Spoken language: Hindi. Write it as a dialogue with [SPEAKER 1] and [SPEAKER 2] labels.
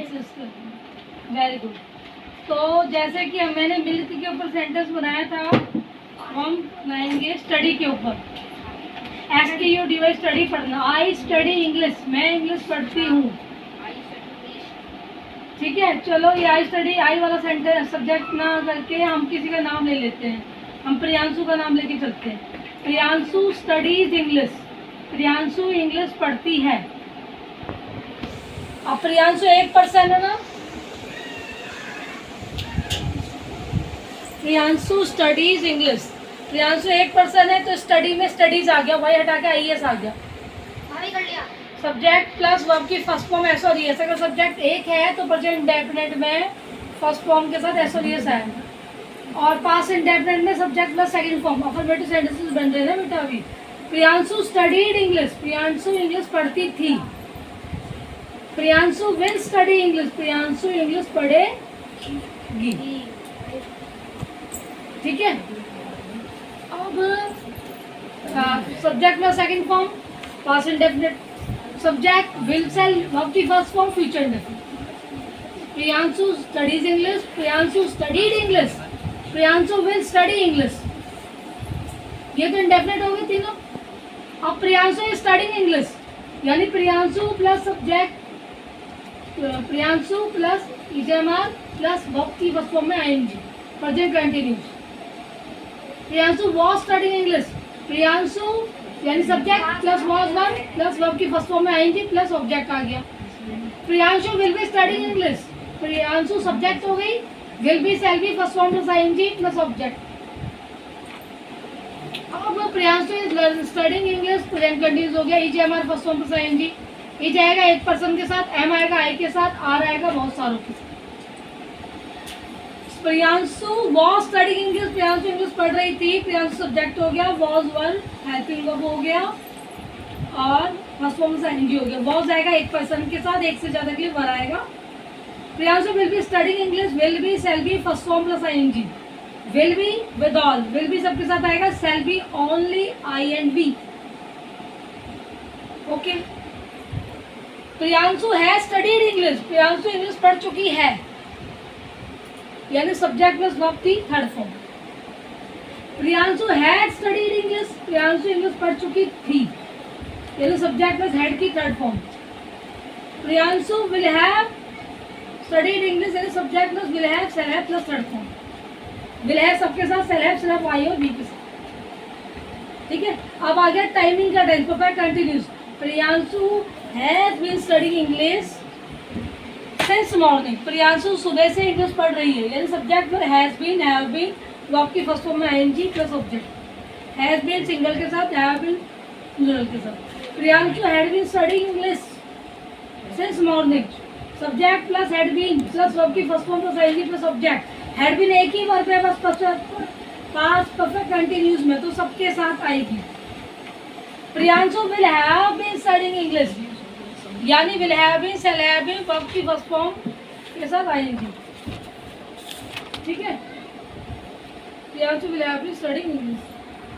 [SPEAKER 1] Sister, very good. तो जैसे कि मैंने मिल्क के ऊपर सेंटेंस बनाया था, हम बनाएंगे स्टडी के ऊपर। STUDY स्टडी पढ़ना। आई स्टडी इंग्लिश, मैं इंग्लिश पढ़ती हूँ। ठीक है, चलो ये आई स्टडी, आई वाला सेंटेंस सब्जेक्ट ना करके हम किसी का नाम ले लेते हैं। हम प्रियांशु का नाम लेके चलते हैं। Priyanshu studies English, Priyanshu English पढ़ती है। अब प्रियांशु एक पर्सन है ना, प्रियांशु स्टडीज इंग्लिश, प्रियांशु एक पर्सन है तो स्टडी में स्टडीज आ गया, वाई हटा के IES आ गया।
[SPEAKER 2] कर लिया।
[SPEAKER 1] सब्जेक्ट प्लस वर्ब की फर्स्ट फॉर्म SOS। अगर सब्जेक्ट एक है तो प्रेजेंट इंडेफिनिट में फर्स्ट फॉर्म के साथ SOS आएगा, और पास्ट इंडेफिनिट में subject plus second form. Affirmative sentences बन रहे हैं बेटा अभी। Priyanshu studied English, Priyanshu English पढ़ती थी। Priyanshu will study English, Priyanshu English पढ़ेगी। ठीक है, अब subject plus second form past indefinite, subject will shall verb की first form future indefinite. Priyanshu studies English, Priyanshu studied English, Priyanshu will study English. ये तो इंडेफिनिट हो गए तीनों। अब प्रियांशु इज स्टडीइंग इंग्लिश, यानी Priyanshu plus subject, Priyanshu plus EJMR plus verb की फर्स्ट फॉर्म में ING, present continuous. Priyanshu was studying English, Priyanshu यानी subject plus was one plus verb की फर्स्ट फॉर्म में ING प्लस ऑब्जेक्ट आ गया। Priyanshu will be studying English, Priyanshu subject हो गई, will be shall be first form plus ING plus object. अब Priyanshu is studying English, present continuous हो गया, EJMR first form plus ING। E जाएगा एक पर्सन के साथ, M आएगा I के साथ, R आएगा बहुत सारों के साथ। Priyanshu was studying English, Priyanshu English पढ़ रही थी, प्रियांशु सब्जेक्ट हो गया, वॉज वन हेल्पिंग वर्ब हो गया, और फर्स्ट फॉर्म से ING हो गया। वॉज आएगा एक पर्सन के साथ, एक से ज्यादा के लिए वर आएगा। Priyanshu will be studying English, will be shall be first form plus ING, will be with all, will be सबके साथ आएगा, shall be only I and B। Okay, Priyanshu है स्टडीड इंग्लिश, प्रियांशु इंग्लिश पढ़ चुकी है, यानी सब्जेक्ट प्लस वर्ब की third form. Priyanshu had studied English, Priyanshu English पढ़ चुकी थी, यानी सब्जेक्ट प्लस हेड की third form. Priyanshu will have studied English, यानी subject plus will have shall have plus third form. Will have सबके साथ, सेल हैव सिर्फ I और B के साथ। ठीक है, अब आ गया टाइमिंग का tense, perfect continuous. Priyanshu has been studying English since morning, Priyanshu सुबह से इंग्लिश पढ़ रही है, यानी सब्जेक्ट पर has been, have been, verb की फर्स्ट फॉर्म में ING plus object. Has been single के साथ, हैव बीन प्लूरल के साथ। Priyanshu had been studying English since morning, subject plus had been plus verb की first form plus ING plus object. Had been एक ही वर्ब है बस पास्ट परफेक्ट कंटिन्यूस में, तो सबके साथ आएगी। Priyanshu will have been studying English, यानी will have been shall have been verb की फर्स्ट फॉर्म के साथ ING। ठीक है, Priyanshu will have been studying English.